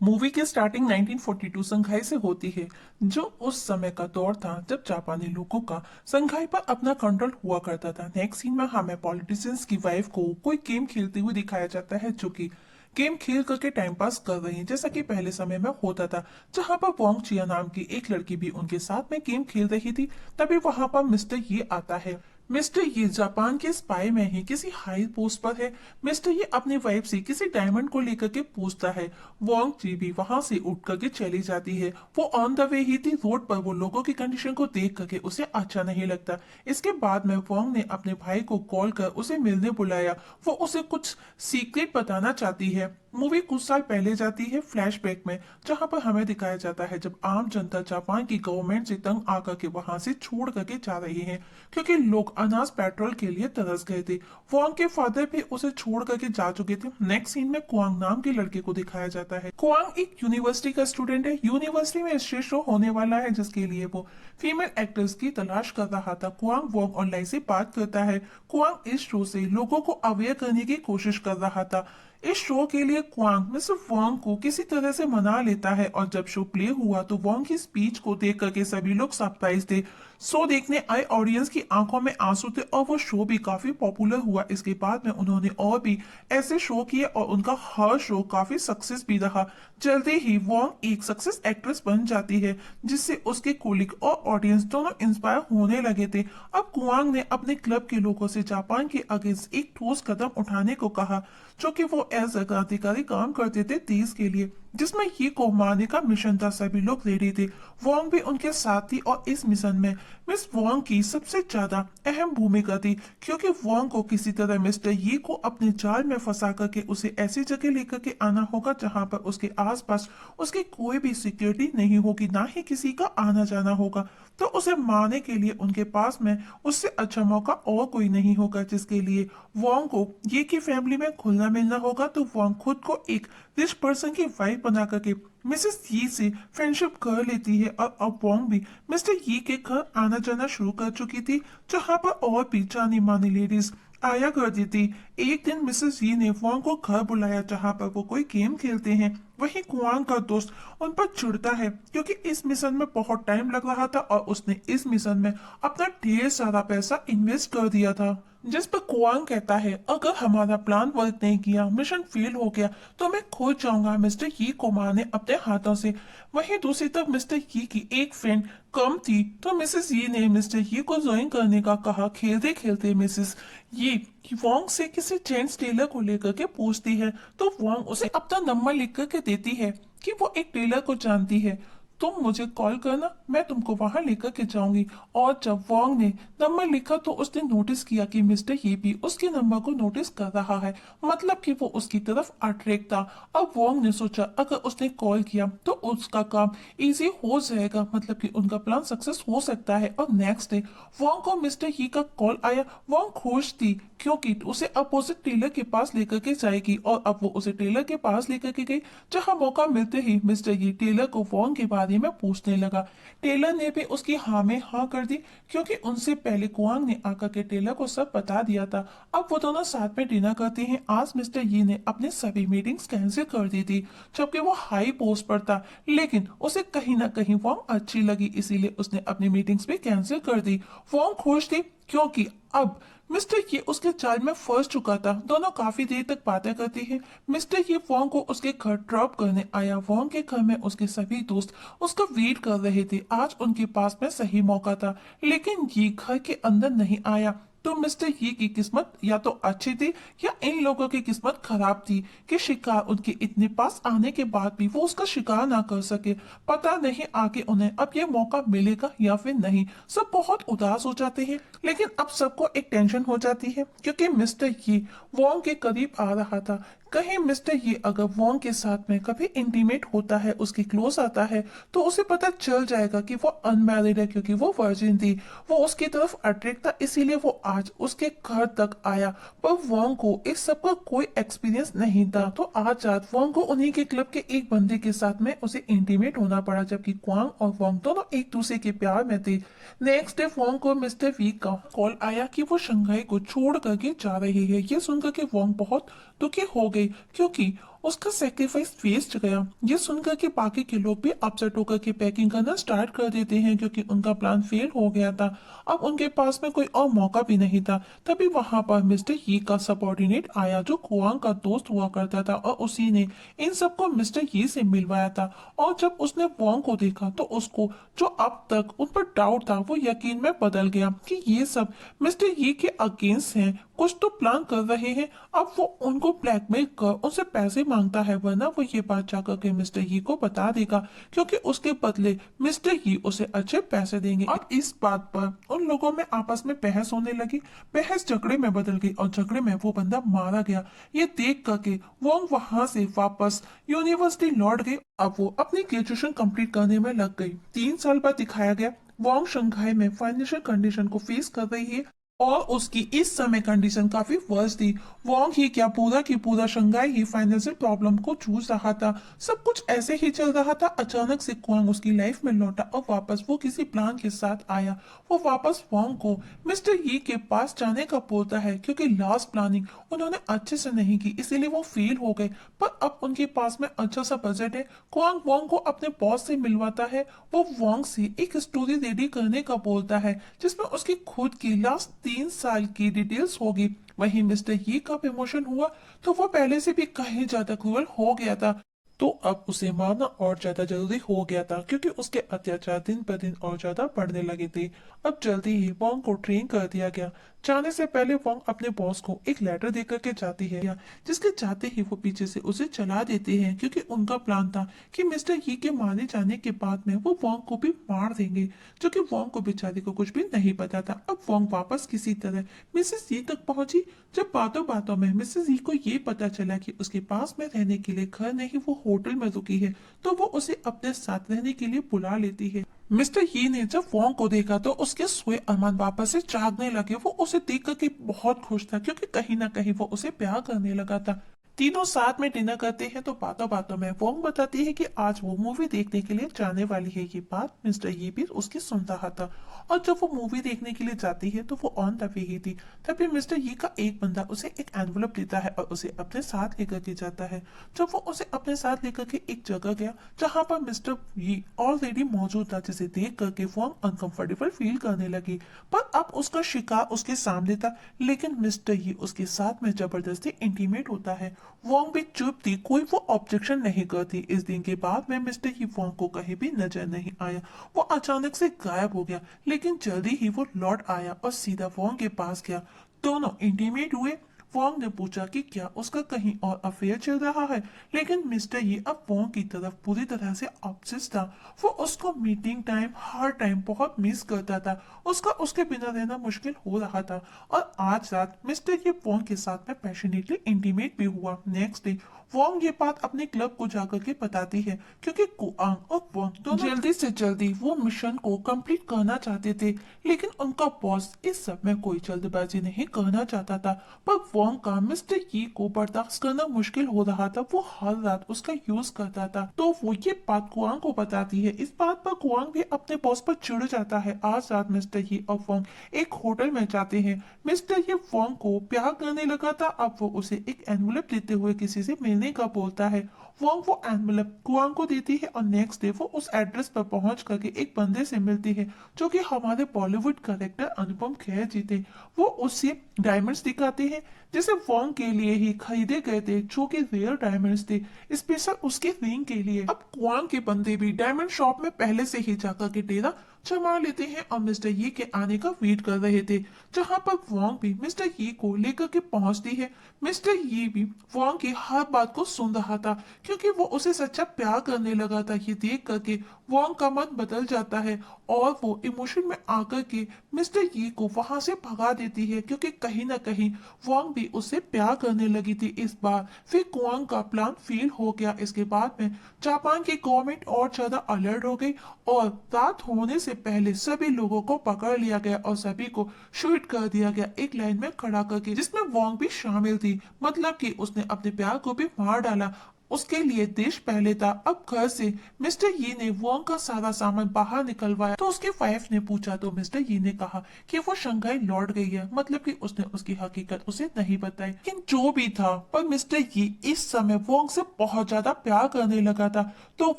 Movie की starting 1942 संघाई से होती है, जो उस समय का दौर था जब जापानी लोगों का संघाई पर अपना कंट्रोल हुआ करता था। नेक्स्ट सीन में हमें पॉलिटिशियंस की वाइफ को कोई गेम खेलते हुए दिखाया जाता है, जो कि गेम खेल करके टाइम पास कर रही है, जैसा कि पहले समय में होता था, जहां पर वोंग चिया नाम की एक लड़की भी उनके साथ में गेम खेल रही थी। तभी वहां पर मिस्टर ये आता है। मिस्टर ये जापान के स्पाई में ही किसी हाई पोस्ट पर है। मिस्टर ये अपनी वाइफ से किसी डायमंड को लेकर के पूछता है। वोंग जी भी वहां से उठ करके चली जाती है। वो ऑन द वे ही थी, रोड पर वो लोगों की कंडीशन को देख करके उसे अच्छा नहीं लगता। इसके बाद में वोंग ने अपने भाई को कॉल कर उसे मिलने बुलाया। वो उसे कुछ सीक्रेट बताना चाहती है। मूवी कुछ साल पहले जाती है फ्लैशबैक में, जहां पर हमें दिखाया जाता है जब आम जनता जापान की गवर्नमेंट से तंग आकर के वहां से छोड़ करके जा रही है, क्योंकि लोग अनाज पेट्रोल के लिए तरस गए थे। वोंग के फादर भी उसे छोड़ करके जा चुके थे। नेक्स्ट सीन में कुआंग नाम के लड़के को दिखाया जाता है। कुआंग एक यूनिवर्सिटी का स्टूडेंट है। यूनिवर्सिटी में स्टेज शो होने वाला है, जिसके लिए वो फीमेल एक्टर्स की तलाश कर रहा था। कुआंग वोंग ऑनलाइन से बात करता है। कुआंग इस शो से लोगों को अवेयर करने की कोशिश कर रहा था। इस शो के लिए क्वांग मिस्टर वोंग को किसी तरह से मना लेता है, और जब शो प्ले हुआ तो वोंग की स्पीच को देख करके सभी लोग सरप्राइज थे। शो देखने आए ऑडियंस की आंखों में आंसू थे, और वो शो भी काफी पॉपुलर हुआ। इसके बाद में उन्होंने और भी ऐसे शो किए, और उनका हर शो काफी सक्सेस भी रहा। जल्दी ही वोंग एक सक्सेस एक्ट्रेस बन जाती है, जिससे उसके कोलिग और ऑडियंस दोनों इंस्पायर होने लगे थे। अब कुआंग ने अपने क्लब के लोगों से जापान के अगेंस्ट एक ठोस कदम उठाने को कहा, जो कि वो एज अ क्रांतिकारी काम करते थे देश के लिए, जिसमें ये को मारने का मिशन था। सभी लोग रेडी थे। वोंग भी उनके साथ थी, और इस मिशन में मिस वोंग की सबसे ज्यादा अहम भूमिका थी, क्योंकि वोंग को किसी तरह मिस्टर ये को अपने जाल में फंसा करके उसे ऐसी जगह लेकर के आना होगा जहां पर उसके आसपास उसकी कोई भी सिक्योरिटी नहीं होगी, ना ही किसी का आना जाना होगा। तो उसे मारने के लिए उनके पास में उससे अच्छा मौका और कोई नहीं होगा, जिसके लिए वोंग को ये की फैमिली में घुलना मिलना होगा। तो वोंग खुद को एक रिच पर्सन की वाइफ बना करके मिसेस यी से फ्रेंडशिप कर लेती है, और अब वोंग भी मिस्टर यी के घर आना जाना शुरू कर चुकी थी, जहां पर और भी जानी मानी लेडीज आया करती थी। एक दिन मिसेस यी ने वोंग को घर बुलाया, जहां पर वो कोई गेम खेलते हैं। वहीं कुआंग का दोस्त उन पर चिढ़ता है, क्योंकि इस मिशन में बहुत टाइम लग रहा था, और उसने इस मिशन में अपना ढेर सारा पैसा इन्वेस्ट कर दिया था। जिस पर कुआंग कहता है, अगर हमारा प्लान वर्क नहीं किया, मिशन फेल हो गया, तो मैं खो जाऊंगा मिस्टर यी को मारने अपने हाथों से। वहीं दूसरी तरफ मिस्टर यी की एक फ्रेंड कम थी, तो मिसेस यी ने मिस्टर यी को ज्वाइन करने का कहा। खेलते खेलते मिसेस ये वोंग से किसी जेंट्स टेलर को लेकर के पूछती है, तो वोंग उसे अपना नंबर लिख करके देती है कि वो एक टेलर को जानती है। तुम मुझे कॉल करना, मैं तुमको वहां लेकर के जाऊंगी। और जब वोंग ने नंबर लिखा, तो उसने नोटिस किया कि मिस्टर ये भी उसके नंबर को नोटिस कर रहा है, मतलब कि वो उसकी तरफ अट्रैक्ट था। अब वोंग ने सोचा अगर उसने कॉल किया तो उसका काम इजी हो जाएगा, मतलब कि उनका प्लान सक्सेस हो सकता है। और नेक्स्ट डे वोंग को मिस्टर ही का कॉल आया। वोंग खुश थी, क्योंकि उसे अपोजिट टेलर के पास लेकर के जाएगी, और अब वो उसे टेलर के पास लेकर के गई, जहां मौका मिलते ही मिस्टर ये टेलर को वोंग के बारे में पूछने लगा। टेलर ने भी उसकी हाँ में हाँ कर दी, क्योंकि उनसे पहले कुआंग ने आकर के टेलर को सब बता दिया था। अब वो दोनों साथ में डिनर करते हैं। आज मिस्टर ये ने अपनी सभी मीटिंग्स कैंसिल कर दी थी, जबकि वो हाई पोस्ट पर था, लेकिन उसे कहीं ना कहीं वोंग अच्छी लगी, इसीलिए उसने अपनी मीटिंग्स भी कैंसिल कर दी। वोंग खुश थी, क्योंकि अब मिस्टर ये उसके जाल में फंस चुका था। दोनों काफी देर तक बातें करती हैं। मिस्टर ये वोंग को उसके घर ड्रॉप करने आया। वोंग के घर में उसके सभी दोस्त उसका वेट कर रहे थे। आज उनके पास में सही मौका था, लेकिन ये घर के अंदर नहीं आया। तो मिस्टर ये की किस्मत या तो अच्छी थी, या इन लोगों की किस्मत खराब थी, कि शिकार उनके इतने पास आने के बाद भी वो उसका शिकार ना कर सके। पता नहीं आगे उन्हें अब ये मौका मिलेगा या फिर नहीं। सब बहुत उदास हो जाते हैं, लेकिन अब सबको एक टेंशन हो जाती है, क्योंकि मिस्टर ये वोंग के करीब आ रहा था। कहीं मिस्टर ये अगर वोंग के साथ में कभी इंटीमेट होता है, उसकी क्लोज आता है, तो उसे पता चल जाएगा कि वो अनमैरिड है, क्योंकि वो वर्जिन थी। वो उसकी तरफ अट्रैक्ट था, इसीलिए वो आज उसके घर तक आया। पर वोंग को इस सब का कोई एक्सपीरियंस नहीं था, तो आज रात वोंग को उन्हीं के क्लब के एक बंदे के साथ में उसे इंटीमेट होना पड़ा, जबकि क्वांग और वोंग दोनों एक दूसरे के प्यार में थे। नेक्स्ट डे वोंग को मिस्टर वी का कॉल आया कि वो शंघाई को छोड़ करके जा रही है। ये सुनकर के वोंग बहुत दुखी हो गई, क्योंकि उसका सेक्रीफाइस वेस्ट गया। ये सुनकर के बाकी के लोग भी अपसेट होकर के पैकिंग करना स्टार्ट कर देते हैं क्योंकि उनका प्लान फेल हो गया था। अब उनके पास में कोई और मौका भी नहीं था। तभी वहां पर मिस्टर यी का सबऑर्डिनेट आया जो कुआंग का दोस्त हुआ करता था और उसी ने इन सबको मिस्टर यी से मिलवाया था। और जब उसने वोंग को देखा तो उसको जो अब तक उन पर डाउट था वो यकीन में बदल गया कि ये सब मिस्टर यी के अगेंस्ट हैं, कुछ तो प्लान कर रहे हैं। अब वो उनको ब्लैकमेल कर उनसे पैसे मांगता है वरना वो ये बात जाकर के मिस्टर यी को बता देगा क्योंकि उसके बदले मिस्टर यी उसे अच्छे पैसे देंगे। अब इस बात पर उन लोगों में आपस में बहस होने लगी। बहस झगड़े में बदल गई और झगड़े में वो बंदा मारा गया। ये देख करके वोंग वहां से वापस यूनिवर्सिटी लौट गई। अब वो अपनी ग्रेजुएशन कंप्लीट करने में लग गई। 3 साल बाद दिखाया गया वोंग शंघाई में फाइनेंशियल कंडीशन को फेस कर रही है और उसकी इस समय कंडीशन काफी वर्स थी। वोंग ही क्या पूरा की पूरा शंघाई ही फाइनेंशियल प्रॉब्लम को जूझ रहा था। सब कुछ ऐसे ही चल रहा था। अचानक से क्वांग उसकी लाइफ में लौटा और वापस वो किसी प्लान के साथ आया। वो वापस वोंग को मिस्टर यी के पास जाने का बोलता है क्योंकि लास्ट प्लानिंग उन्होंने अच्छे से नहीं की इसीलिए वो फेल हो गए। पर अब उनके पास में अच्छा सा बजट है। क्वांग वोंग को अपने बॉस से मिलवाता है। वो वोंग से एक स्टोरी रेडी करने का बोलता है जिसमें उसकी खुद की लास्ट 3 साल की डिटेल्स होगी। वहीं मिस्टर यी का प्रमोशन हुआ तो वो पहले से भी कहीं ज्यादा क्रूअल हो गया था। तो अब उसे मारना और ज्यादा जरूरी हो गया था क्योंकि उसके अत्याचार दिन पर दिन और ज्यादा बढ़ने लगे थे। अब जल्दी ही वोंग को ट्रेन कर दिया गया। जाने से पहले वोंग अपने बॉस को एक लेटर दे करके जाती है जिसके जाते ही वो पीछे से उसे चला देते हैं क्योंकि उनका प्लान था कि मिस्टर यी के मारे जाने के बाद में वो वोंग को भी मार देंगे जो कि वोंग को बेचारी को कुछ भी नहीं पता था। अब वोंग वापस किसी तरह मिसेस यी तक पहुंची। जब बातों बातों में मिसेस यी को ये पता चला कि उसके पास में रहने के लिए घर नहीं वो होटल में रुकी है तो वो उसे अपने साथ रहने के लिए बुला लेती है। मिस्टर यी ने जब वोंग को देखा तो उसके सोए अरमान वापस से जागने लगे। वो उसे देख करके बहुत खुश था क्योंकि कहीं ना कहीं वो उसे प्यार करने लगा था। तीनों साथ में डिनर करते हैं तो बातों बातों में वोंग बताती है कि आज वो मूवी देखने के लिए जाने वाली है। ये बात मिस्टर ये भी उसकी सुन रहा था और जब वो मूवी देखने के लिए जाती है तो वो ऑन द वे ही थी। तभी मिस्टर ये का एक बंदा उसे एक एनवलप देता है और उसे अपने साथ लेकर के जाता है। जब वो उसे अपने साथ लेकर के एक जगह गया जहां पर मिस्टर ये ऑलरेडी मौजूद था जिसे देख करके वोंग अनकंफर्टेबल फील करने लगी। पर अब उसका शिकार उसके सामने था लेकिन मिस्टर ये उसके साथ में जबरदस्ती इंटीमेट होता है। वोंग भी चुप थी, कोई वो ऑब्जेक्शन नहीं करती। इस दिन के बाद में मिस्टर ही वोंग को कहीं भी नजर नहीं आया। वो अचानक से गायब हो गया लेकिन जल्दी ही वो लौट आया और सीधा वोंग के पास गया। दोनों इंटीमेट हुए। वोंग ने पूछा कि क्या उसका कहीं और अफेयर चल रहा है लेकिन मिस्टर ये अब वोंग की तरफ पूरी तरह से ऑब्सेस्ड था। वो उसको मीटिंग टाइम हर टाइम बहुत मिस करता था। उसका उसके बिना रहना मुश्किल हो रहा था और आज रात मिस्टर ये वोंग के साथ में पैशनेटली इंटीमेट भी हुआ। नेक्स्ट डे वोंग ये बात अपने क्लब को जाकर के बताती है क्योंकि कुआंग और वोंग दोनों जल्दी से जल्दी वो मिशन को कंप्लीट करना चाहते थे लेकिन उनका बॉस इस सब में कोई जल्दबाजी नहीं करना चाहता था। पर वोंग का मिस्टर यी को बर्दाश्त करना मुश्किल हो रहा था। वो हर रात उसका यूज करता था तो वो ये बात कुआंग को बताती है। इस बात पर कुआंग भी अपने बॉस पर चिढ़ जाता है। आज रात मिस्टर यी और वोंग एक होटल में जाते हैं। मिस्टर ये वोंग को प्यार करने लगा था। अब वो उसे एक एनवलप देते हुए किसी से मिलने का बोलता है। वोंग वो एनवलप कुआंग को देती है और नेक्स्ट डे वो उस एड्रेस पर पहुंच करके एक बंदे से मिलती है जो कि हमारे बॉलीवुड करेक्टर अनुपम खेर जी थे। वो उससे डायमंड्स दिखाते हैं जिसे वोंग के लिए ही खरीदे गए थे जो कि रियल डायमंड्स थे स्पेशल उसके रिंग के लिए। अब कुआंग के बंदे भी डायमंड शॉप में पहले से ही जाकर के डेरा जमा लेते हैं और मिस्टर ये के आने का वेट कर रहे थे जहां पर वोंग भी मिस्टर ये को लेकर के पहुंचती है। मिस्टर ये भी वोंग की हर बात को सुन रहा था क्योंकि वो उसे सच्चा प्यार करने लगा था। ये देख करके वोंग का मन बदल जाता है और वो इमोशन में आकर के मिस्टर ये को वहां से भगा देती है क्योंकि कहीं ना कहीं वोंग भी उससे प्यार करने लगी थी। इस बार फिर कुआंग का प्लान फेल हो गया। इसके बाद में जापान की गवर्नमेंट और ज्यादा अलर्ट हो गई और रात होने से पहले सभी लोगों को पकड़ लिया गया और सभी को शूट कर दिया गया एक लाइन में खड़ा करके जिसमें वोंग भी शामिल थी। मतलब कि उसने अपने प्यार को भी मार डाला। उसके लिए देश पहले था। अब घर से मिस्टर यी ने वोंग का सारा सामान बाहर निकलवाया तो उसकी वाइफ ने पूछा तो मिस्टर यी ने कहा कि वो शंघाई लौट गई है, मतलब कि उसने उसकी हकीकत उसे नहीं बताई। लेकिन जो भी था, पर मिस्टर यी इस समय वोंग से बहुत ज्यादा प्यार करने लगा था, तो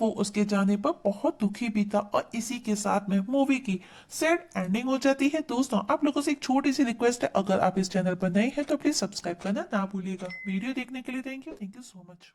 वो उसके जाने पर बहुत दुखी भी था। और इसी के साथ में मूवी की सैड एंडिंग हो जाती है। दोस्तों, आप लोगों से एक छोटी सी रिक्वेस्ट है, अगर आप इस चैनल पर नए हैं तो प्लीज सब्सक्राइब करना ना भूलिएगा। वीडियो देखने के लिए थैंक यू सो मच।